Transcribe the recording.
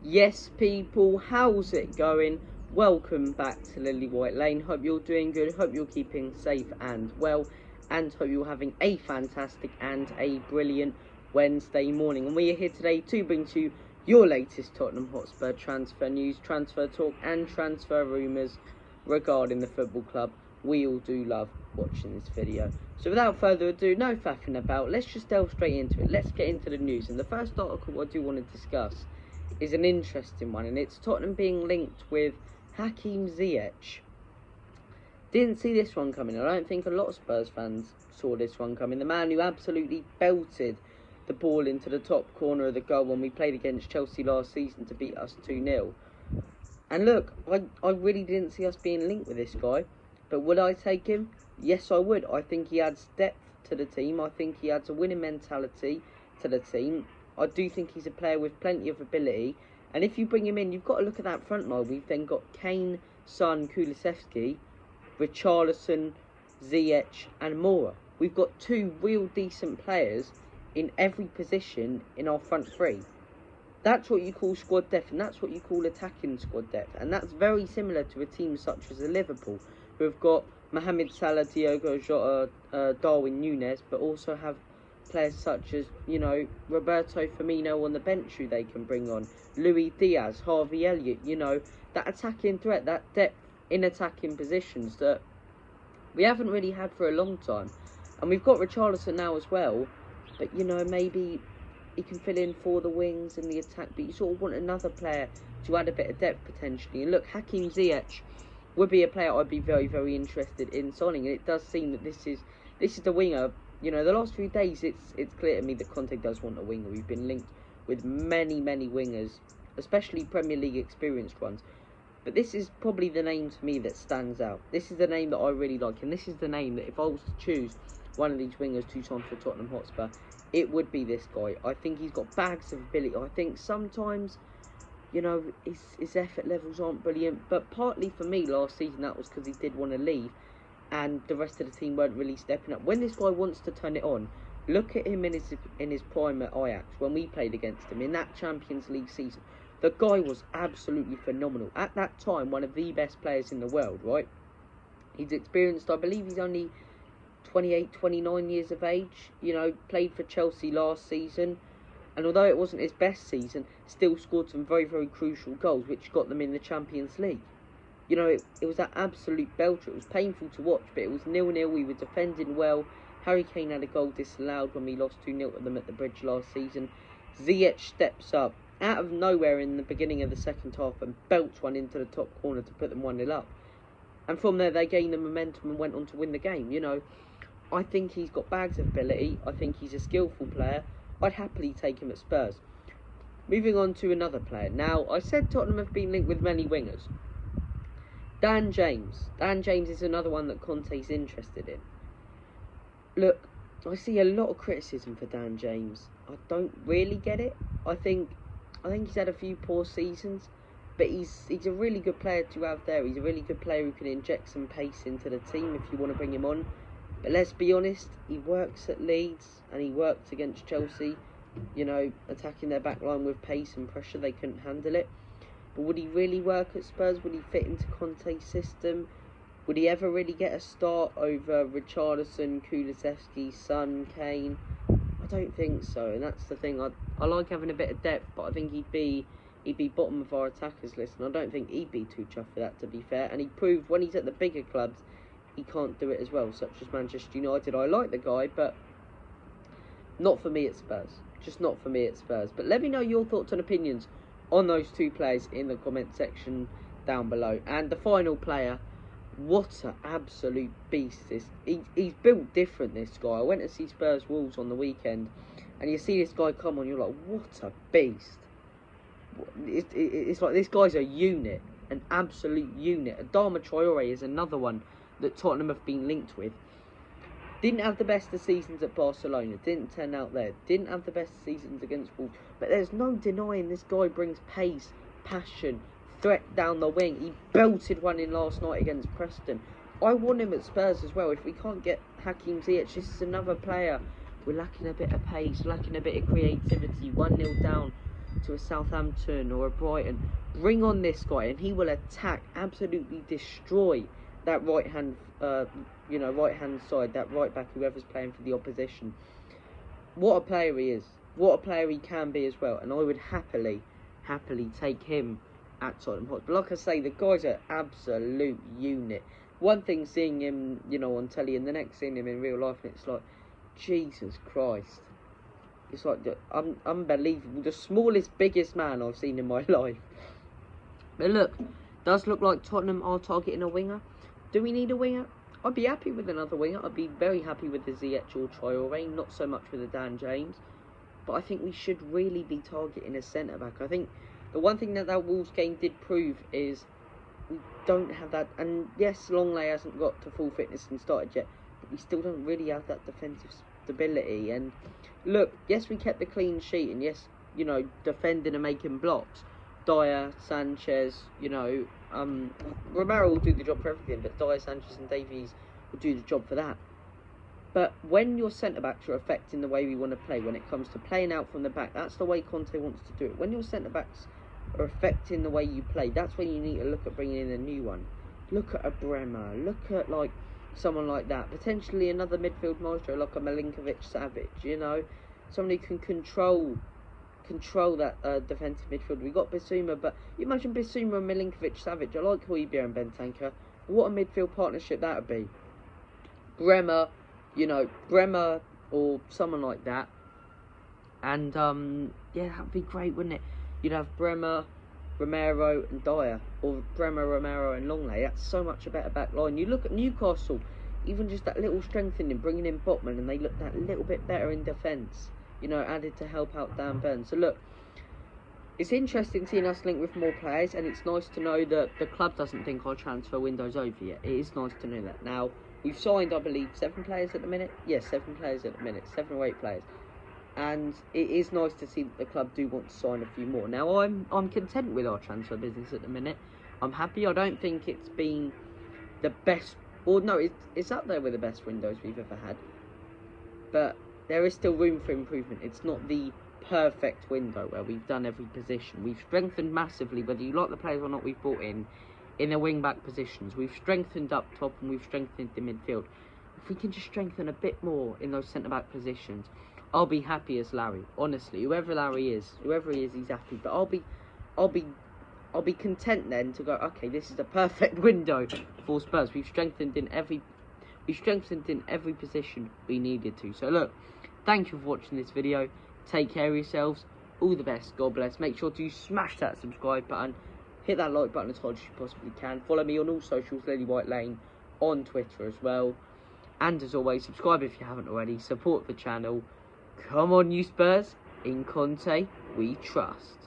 Yes, people, how's it going? Welcome back to Lily White Lane. Hope you're doing good, hope you're keeping safe and well, and hope you're having a fantastic and a brilliant Wednesday morning. And we are here today to bring to you your latest Tottenham Hotspur transfer news, transfer talk and transfer rumours regarding the football club. We all do love watching this video. So without further ado, no faffing about, let's just delve straight into it. Let's get into the news. And the first article I do want to discuss is an interesting one, and it's Tottenham being linked with Hakim Ziyech. Didn't see this one coming. I don't think a lot of Spurs fans saw this one coming. The man who absolutely belted the ball into the top corner of the goal when we played against Chelsea last season to beat us 2-0. And look, I really didn't see us being linked with this guy. But would I take him? Yes, I would. I think he adds depth to the team. I think he adds a winning mentality to the team. I do think he's a player with plenty of ability. And if you bring him in, you've got to look at that front line. We've then got Kane, Son, Kulusevski, Richarlison, Ziyech and Moura. We've got two real decent players in every position in our front three. That's what you call squad depth, and that's what you call attacking squad depth. And that's very similar to a team such as Liverpool, who have got Mohamed Salah, Diogo Jota, Darwin Núñez, but also have players such as, Roberto Firmino on the bench who they can bring on, Luis Diaz, Harvey Elliott, that attacking threat, that depth in attacking positions that we haven't really had for a long time. And we've got Richarlison now as well, but, maybe he can fill in for the wings and the attack, but you sort of want another player to add a bit of depth potentially. And look, Hakim Ziyech would be a player I'd be very, very interested in signing, and it does seem that this is the winger. The last few days, it's clear to me that Conte does want a winger. We've been linked with many, many wingers, especially Premier League experienced ones. But this is probably the name to me that stands out. This is the name that I really like, and this is the name that if I was to choose one of these wingers to sign for Tottenham Hotspur, it would be this guy. I think he's got bags of ability. I think sometimes, his effort levels aren't brilliant, but partly for me last season that was because he did want to leave, and the rest of the team weren't really stepping up. When this guy wants to turn it on, look at him in his prime at Ajax when we played against him in that Champions League season. The guy was absolutely phenomenal. At that time, one of the best players in the world, right? He's experienced, I believe he's only 28, 29 years of age. Played for Chelsea last season. And although it wasn't his best season, still scored some very, very crucial goals, which got them in the Champions League. It was that absolute belter. It was painful to watch, but it was 0-0. We were defending well. Harry Kane had a goal disallowed when we lost 2-0 to them at the Bridge last season. Ziyech steps up out of nowhere in the beginning of the second half and belts one into the top corner to put them 1-0 up. And from there, they gained the momentum and went on to win the game. I think he's got bags of ability. I think he's a skillful player. I'd happily take him at Spurs. Moving on to another player. Now, I said Tottenham have been linked with many wingers. Dan James. Dan James is another one that Conte's interested in. Look, I see a lot of criticism for Dan James. I don't really get it. I think he's had a few poor seasons, but he's a really good player to have there. He's a really good player who can inject some pace into the team if you want to bring him on. But let's be honest, he works at Leeds and he worked against Chelsea, attacking their back line with pace and pressure. They couldn't handle it. But would he really work at Spurs? Would he fit into Conte's system? Would he ever really get a start over Richarlison, Kulusevski, Son, Kane? I don't think so, and that's the thing. I like having a bit of depth, but I think he'd be bottom of our attackers list, and I don't think he'd be too chuffed for that, to be fair. And he proved when he's at the bigger clubs, he can't do it as well, such as Manchester United. I like the guy, but not for me at Spurs. Just not for me at Spurs. But let me know your thoughts and opinions on those two players in the comment section down below. And the final player, what an absolute beast this. He's built different, this guy. I went to see Spurs Wolves on the weekend, and you see this guy come on, you're like, what a beast. It's like this guy's a unit, an absolute unit. Adama Traore is another one that Tottenham have been linked with. Didn't have the best of seasons at Barcelona. Didn't turn out there. Didn't have the best seasons against Wolves. But there's no denying this guy brings pace, passion, threat down the wing. He belted one in last night against Preston. I want him at Spurs as well. If we can't get Hakim Ziyech, this is another player. We're lacking a bit of pace, lacking a bit of creativity. 1-0 down to a Southampton or a Brighton. Bring on this guy, and he will attack, absolutely destroy that right hand side, that right back, whoever's playing for the opposition. What a player he is! What a player he can be as well. And I would happily take him at Tottenham Hotspur. But like I say, the guy's an absolute unit. One thing seeing him, on telly, and the next seeing him in real life, and it's like, Jesus Christ. It's like unbelievable. The smallest, biggest man I've seen in my life. But look, does look like Tottenham are targeting a winger. Do we need a winger? I'd be happy with another winger. I'd be very happy with the Ziyech or Traore, not so much with the Dan James. But I think we should really be targeting a centre-back. I think the one thing that Wolves game did prove is we don't have that. And yes, Longley hasn't got to full fitness and started yet, but we still don't really have that defensive stability. And look, yes, we kept the clean sheet, and yes, defending and making blocks. Dyer, Sanchez, Romero will do the job for everything, but Dyer, Sanchez and Davies will do the job for that. But when your centre-backs are affecting the way we want to play, when it comes to playing out from the back, that's the way Conte wants to do it. When your centre-backs are affecting the way you play, that's when you need to look at bringing in a new one. Look at a Bremer, look at someone like that. Potentially another midfield maestro like a Milinkovic-Savic, someone who can control that defensive midfield. We got Bissouma, but you imagine Bissouma and Milinkovic-Savic. I like Højbjerg and Bentancur. What a midfield partnership that would be. Bremer or someone like that. And yeah, that would be great, wouldn't it? You'd have Bremer, Romero and Dyer, or Bremer, Romero and Longley. That's so much a better back line. You look at Newcastle, even just that little strengthening, bringing in Botman, and they look that little bit better in defence. Added to help out Dan Burn. So look, it's interesting seeing us link with more players, and it's nice to know that the club doesn't think our transfer window's over yet. It is nice to know that. Now, we've signed, I believe, 7 players at the minute. Yes, 7 players at the minute, 7 or 8 players. And it is nice to see that the club do want to sign a few more. Now, I'm content with our transfer business at the minute. I'm happy. I don't think it's been the best, or no, it's up there with the best windows we've ever had. But there is still room for improvement. It's not the perfect window where we've done every position. We've strengthened massively, whether you like the players or not we've brought in the wing-back positions. We've strengthened up top and we've strengthened the midfield. If we can just strengthen a bit more in those centre-back positions, I'll be happy as Larry. Honestly, whoever he is, he's happy. But I'll be content then to go, okay, this is a perfect window for Spurs. We've strengthened in every position we needed to. So look, thank you for watching this video. Take care of yourselves. All the best. God bless. Make sure to smash that subscribe button. Hit that like button as hard as you possibly can. Follow me on all socials, Lily White Lane, on Twitter as well. And as always, subscribe if you haven't already. Support the channel. Come on, you Spurs. In Conte, we trust.